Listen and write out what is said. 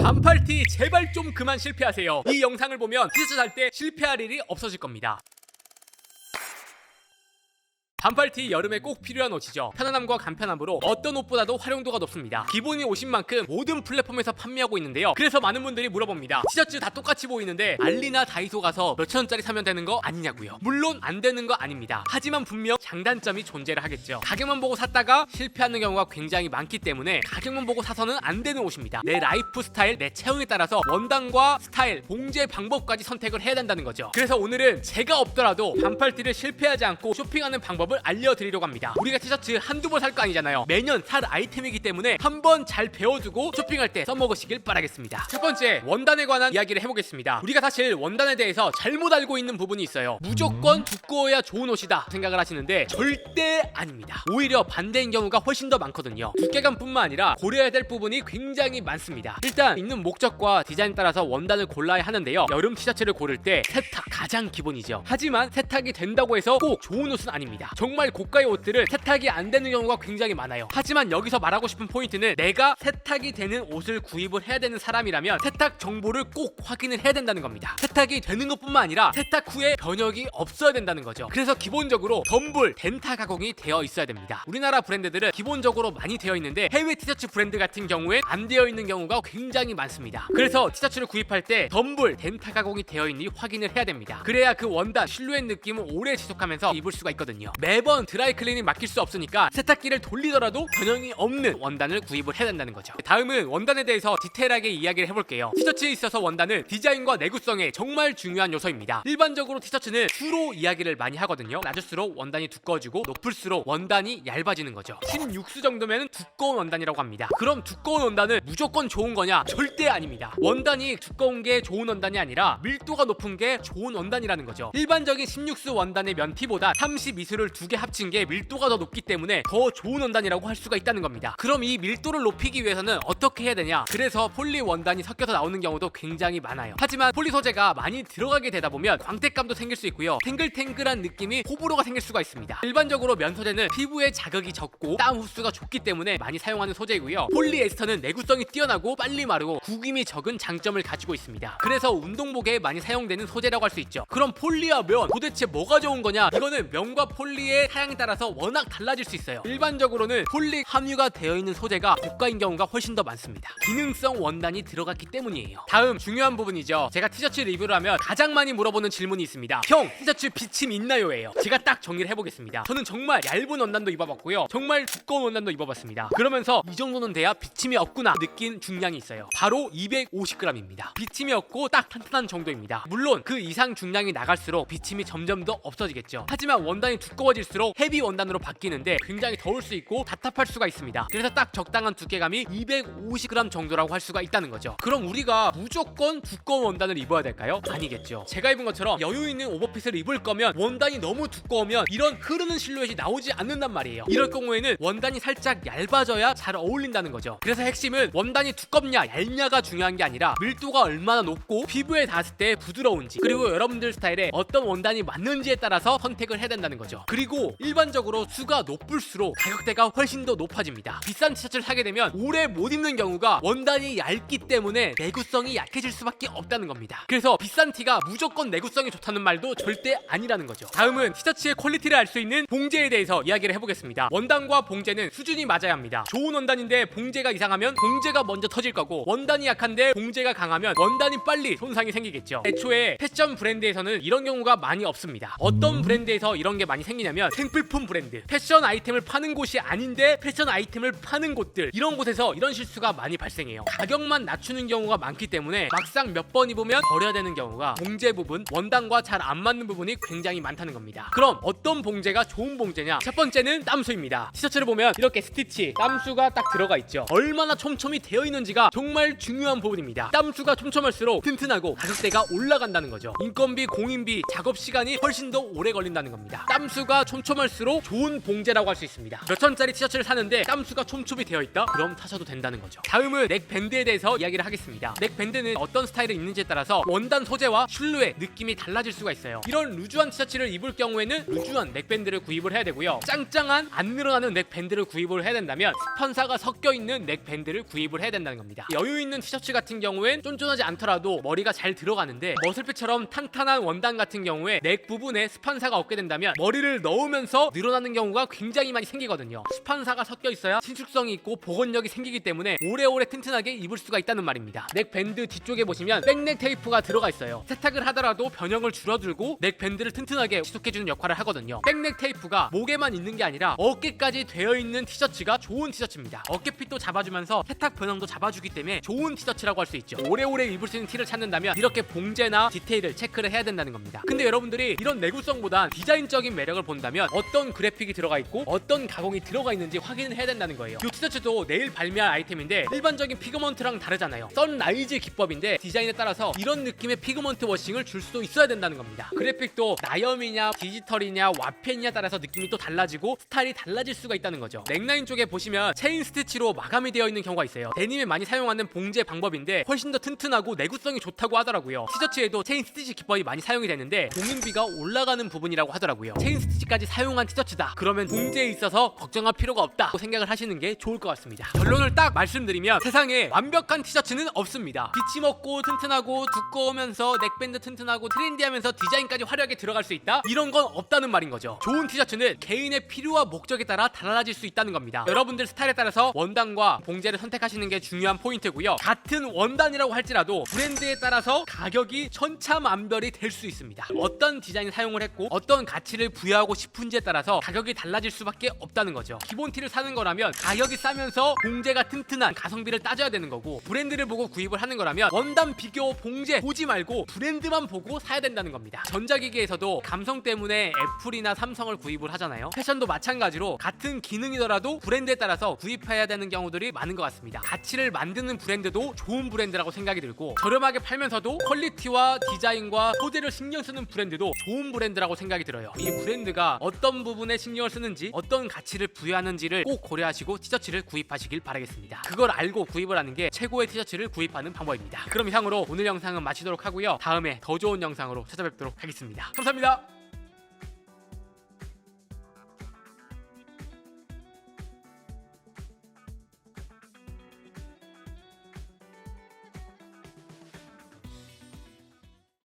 반팔티 제발 좀 그만 실패하세요. 이 영상을 보면 티셔츠 살 때 실패할 일이 없어질 겁니다. 반팔티 여름에 꼭 필요한 옷이죠. 편안함과 간편함으로 어떤 옷보다도 활용도가 높습니다. 기본이 옷인 만큼 모든 플랫폼에서 판매하고 있는데요. 그래서 많은 분들이 물어봅니다. 티셔츠 다 똑같이 보이는데 알리나 다이소 가서 몇천 원짜리 사면 되는 거 아니냐고요. 물론 안 되는 거 아닙니다. 하지만 분명 장단점이 존재를 하겠죠. 가격만 보고 샀다가 실패하는 경우가 굉장히 많기 때문에 가격만 보고 사서는 안 되는 옷입니다. 내 라이프 스타일, 내 체형에 따라서 원단과 스타일, 봉제 방법까지 선택을 해야 된다는 거죠. 그래서 오늘은 제가 없더라도 반팔티를 실패하지 않고 쇼핑하는 방법을 알려드리려고 합니다. 우리가 티셔츠 한두 번 살 거 아니잖아요. 매년 살 아이템이기 때문에 한번 잘 배워두고 쇼핑할 때 써먹으시길 바라겠습니다. 첫 번째, 원단에 관한 이야기를 해보겠습니다. 우리가 사실 원단에 대해서 잘못 알고 있는 부분이 있어요. 무조건 두꺼워야 좋은 옷이다 생각을 하시는데 절대 아닙니다. 오히려 반대인 경우가 훨씬 더 많거든요. 두께감뿐만 아니라 고려해야 될 부분이 굉장히 많습니다. 일단 입는 목적과 디자인 따라서 원단을 골라야 하는데요. 여름 티셔츠를 고를 때 세탁 가장 기본이죠. 하지만 세탁이 된다고 해서 꼭 좋은 옷은 아닙니다. 정말 고가의 옷들은 세탁이 안 되는 경우가 굉장히 많아요. 하지만 여기서 말하고 싶은 포인트는 내가 세탁이 되는 옷을 구입을 해야 되는 사람이라면 세탁 정보를 꼭 확인을 해야 된다는 겁니다. 세탁이 되는 것뿐만 아니라 세탁 후에 변형이 없어야 된다는 거죠. 그래서 기본적으로 덤불, 덴타 가공이 되어 있어야 됩니다. 우리나라 브랜드들은 기본적으로 많이 되어 있는데 해외 티셔츠 브랜드 같은 경우엔 안 되어 있는 경우가 굉장히 많습니다. 그래서 티셔츠를 구입할 때 덤불, 덴타 가공이 되어 있는지 확인을 해야 됩니다. 그래야 그 원단, 실루엣 느낌을 오래 지속하면서 입을 수가 있거든요. 매번 드라이 클리닝 맡길 수 없으니까 세탁기를 돌리더라도 변형이 없는 원단을 구입을 해야 된다는 거죠. 다음은 원단에 대해서 디테일하게 이야기를 해볼게요. 티셔츠에 있어서 원단은 디자인과 내구성에 정말 중요한 요소입니다. 일반적으로 티셔츠는 수로 이야기를 많이 하거든요. 낮을수록 원단이 두꺼워지고 높을수록 원단이 얇아지는 거죠. 16수 정도면 두꺼운 원단이라고 합니다. 그럼 두꺼운 원단은 무조건 좋은 거냐? 절대 아닙니다. 원단이 두꺼운 게 좋은 원단이 아니라 밀도가 높은 게 좋은 원단이라는 거죠. 일반적인 16수 원단의 면티보다 32수를 두 개 합친 게 밀도가 더 높기 때문에 더 좋은 원단이라고 할 수가 있다는 겁니다. 그럼 이 밀도를 높이기 위해서는 어떻게 해야 되냐? 그래서 폴리 원단이 섞여서 나오는 경우도 굉장히 많아요. 하지만 폴리 소재가 많이 들어가게 되다 보면 광택감도 생길 수 있고요. 탱글탱글한 느낌이 호불호가 생길 수가 있습니다. 일반적으로 면 소재는 피부에 자극이 적고 땀 흡수가 좋기 때문에 많이 사용하는 소재이고요. 폴리에스터는 내구성이 뛰어나고 빨리 마르고 구김이 적은 장점을 가지고 있습니다. 그래서 운동복에 많이 사용되는 소재라고 할 수 있죠. 그럼 폴리와 면 도대체 뭐가 좋은 거냐? 이거는 면과 폴리의 사양에 따라서 워낙 달라질 수 있어요. 일반적으로는 폴리 함유가 되어 있는 소재가 고가인 경우가 훨씬 더 많습니다. 기능성 원단이 들어갔기 때문이에요. 다음 중요한 부분이죠. 제가 티셔츠 리뷰를 하면 가장 많이 물어보는 질문이 있습니다. 형, 티셔츠 비침 있나요? 예요. 제가 딱 정리를 해보겠습니다. 저는 정말 얇은 원단도 입어봤고요. 정말 두꺼운 원단도 입어봤습니다. 그러면서 이 정도는 돼야 비침이 없구나 느낀 중량이 있어요. 바로 250g입니다. 비침이 없고 딱 탄탄한 정도입니다. 물론 그 이상 중량이 나갈수록 비침이 점점 더 없어지겠죠. 하지만 원단이 두꺼워질수록 헤비 원단으로 바뀌는데 굉장히 더울 수 있고 답답할 수가 있습니다. 그래서 딱 적당한 두께감이 250g 정도라고 할 수가 있다는 거죠. 그럼 우리가 무조건 두꺼운 원단을 입어야 될까요? 아니겠죠. 제가 입은 것처럼 여유 있는 오버핏을 입을 거면 원단이 너무 두꺼우면 이런 흐르는 실루엣이 나오지 않는단 말이에요. 이럴 경우에는 원단이 살짝 얇아져야 잘 어울린다는 거죠. 그래서 핵심은 원단이 두껍냐 얇냐가 중요한 게 아니라 밀도가 얼마나 높고 피부에 닿았을 때 부드러운지, 그리고 여러분들 스타일에 어떤 원단이 맞는지에 따라서 선택을 해야 된다는 거죠. 그리고 일반적으로 수가 높을수록 가격대가 훨씬 더 높아집니다. 비싼 티셔츠를 사게 되면 오래 못 입는 경우가 원단이 얇기 때문에 내구성이 약해질 수밖에 없다는 겁니다. 그래서 비싼 티가 무조건 내구성이 좋다는 말도 절대 아니라는 거죠. 다음은 티셔츠의 퀄리티를 알 수 있는 봉제에 대해서 이야기를 해보겠습니다. 원단과 봉제는 수준이 맞아야 합니다. 좋은 원단인데 봉제가 이상하면 봉제가 먼저 터질 거고, 원단이 약한데 봉제가 강하면 원단이 빨리 손상이 생기겠죠. 애초에 패션 브랜드에서는 이런 경우가 많이 없습니다. 어떤 브랜드에서 이런 게 많이 생기냐면 생필품 브랜드, 패션 아이템을 파는 곳이 아닌데 패션 아이템을 파는 곳들, 이런 곳에서 이런 실수가 많이 발생해요. 가격만 낮추는 경우가 많기 때문에 막상 몇 번 입으면 버려야 되는 경우가 봉제 부분, 원단과 잘 안 맞는 부분이 굉장히 많다는 겁니다. 그럼 어떤 봉제가 좋은 봉제냐? 첫 번째는 땀수입니다. 티셔츠를 보면 이렇게 스티치, 땀수가 딱 들어가 있죠. 얼마나 촘촘히 되어 있는지가 정말 중요한 부분입니다. 땀수가 촘촘할수록 튼튼하고 가격대가 올라간다는 거죠. 인건비, 공인비, 작업 시간이 훨씬 더 오래 걸린다는 겁니다. 땀수가 촘촘할수록 좋은 봉제라고 할 수 있습니다. 몇 천짜리 티셔츠를 사는데 땀수가 촘촘히 되어 있다? 그럼 사셔도 된다는 거죠. 다음은 넥밴드에 대해서 이야기를 하겠습니다. 넥밴드는 어떤 스타일을 입는지에 따라서 원단 소재와 실루엣, 느낌이 달라질 수가 있어요. 이런 루즈한 티셔츠를 입을 경우에는 루즈한 넥밴드를 구입을 해야 되고요. 짱짱한 안 늘어나는 넥밴드를 구입을 해야 된다면 스판사가 섞여 있는 넥밴드를 구입을 해야 된다는 겁니다. 여유 있는 티셔츠 같은 경우엔 쫀쫀하지 않더라도 머리가 잘 들어가는데 머슬핏처럼 탄탄한 원단 같은 경우에 넥 부분에 스판사가 없게 된다면 머리를 넣으면서 늘어나는 경우가 굉장히 많이 생기거든요. 스판사가 섞여 있어야 신축성이 있고 복원력이 생기기 때문에 오래오래 튼튼하게 입을 수가 있다는 말입니다. 넥밴드 뒤쪽에 보시면 백넥 테이프가 들어가 있어요. 세탁을 하더라도 변형을 줄어들고 넥밴드를 튼튼하게 지속해주는 역할을 하거든요. 백넥 테이프가 목에만 있는 게 아니라 어깨까지 되어 있는 티셔츠가 좋은 티셔츠입니다. 어깨핏도 잡아주면서 세탁 변형도 잡아주기 때문에 좋은 티셔츠라고 할 수 있죠. 오래오래 입을 수 있는 티를 찾는다면 이렇게 봉제나 디테일을 체크를 해야 된다는 겁니다. 근데 여러분들이 이런 내구성보단 디자인적인 매력을 본다면 어떤 그래픽이 들어가 있고 어떤 가공이 들어가 있는지 확인을 해야 된다는 거예요. 이 티셔츠도 내일 발매할 아이템인데 일반적인 피그먼트랑 다르잖아요. 선라이즈 기법인데 디자인에 따라서 이런 느낌의 피그먼트 워싱을 줄 수도 있어야 된다는 겁니다. 그래픽도 나염이냐 디지털이냐 와펜이냐 따라서 느낌이 또 달라지고 스타일이 달라질 수가 있다는 거죠. 넥라인 쪽에 보시면 체인 스티치로 마감이 되어 있는 경우가 있어요. 데님에 많이 사용하는 봉제 방법인데 훨씬 더 튼튼하고 내구성이 좋다고 하더라고요. 티셔츠에도 체인 스티치 기법이 많이 사용이 되는데 공인비가 올라가는 부분이라고 하더라고요. 체인 스티치까지 사용한 티셔츠다. 그러면 봉제에 있어서 걱정할 필요가 없다고 생각을 하시는 게 좋을 것 같습니다. 결론을 딱 말씀드리면 세상에 완벽한 티셔츠는 없습니다. 빛이 먹고 튼튼하고 두꺼우면서 넥밴드 튼튼하고 트렌디하면서 디자인까지 화려하게 들어갈 수 있다? 이런 건 없다는 말인 거죠. 좋은 티셔츠는 개인의 필요와 목적에 따라 달라질 수 있다는 겁니다. 여러분들 스타일에 따라서 원단과 봉제를 선택하시는 게 중요한 포인트고요. 같은 원단이라고 할지라도 브랜드에 따라서 가격이 천차만별이 될 수 있습니다. 어떤 디자인을 사용을 했고 어떤 가치를 부여하고 싶은지에 따라서 가격이 달라질 수밖에 없다는 거죠. 기본 티를 사는 거라면 가격이 싸면서 봉제가 튼튼한 가성비를 따져야 되는 거고, 브랜드를 보고 구입을 하는 거라면 원단 비교 봉제 보지 말고 브랜드만 보고 사야 된다는 겁니다. 전자기기에서도 감성 때문에 애플이나 삼성을 구입을 하잖아요. 패션도 마찬가지로 같은 기능이더라도 브랜드에 따라서 구입해야 되는 경우들이 많은 것 같습니다. 가치를 만드는 브랜드도 좋은 브랜드라고 생각이 들고, 저렴하게 팔면서도 퀄리티와 디자인과 소재를 신경 쓰는 브랜드도 좋은 브랜드라고 생각이 들어요. 이 브랜드가 어떤 부분에 신경을 쓰는지 어떤 가치를 부여하는지를 꼭 고려하시고 티셔츠를 구입하시길 바라겠습니다. 그걸 알고 구입을 하는 게 최고의 티셔츠를 구입하는 방법입니다. 그럼 이상으로 오늘 영상은 마치도록 하고요. 다음에 더 좋은 영상으로 찾아뵙도록 하겠습니다. 감사합니다.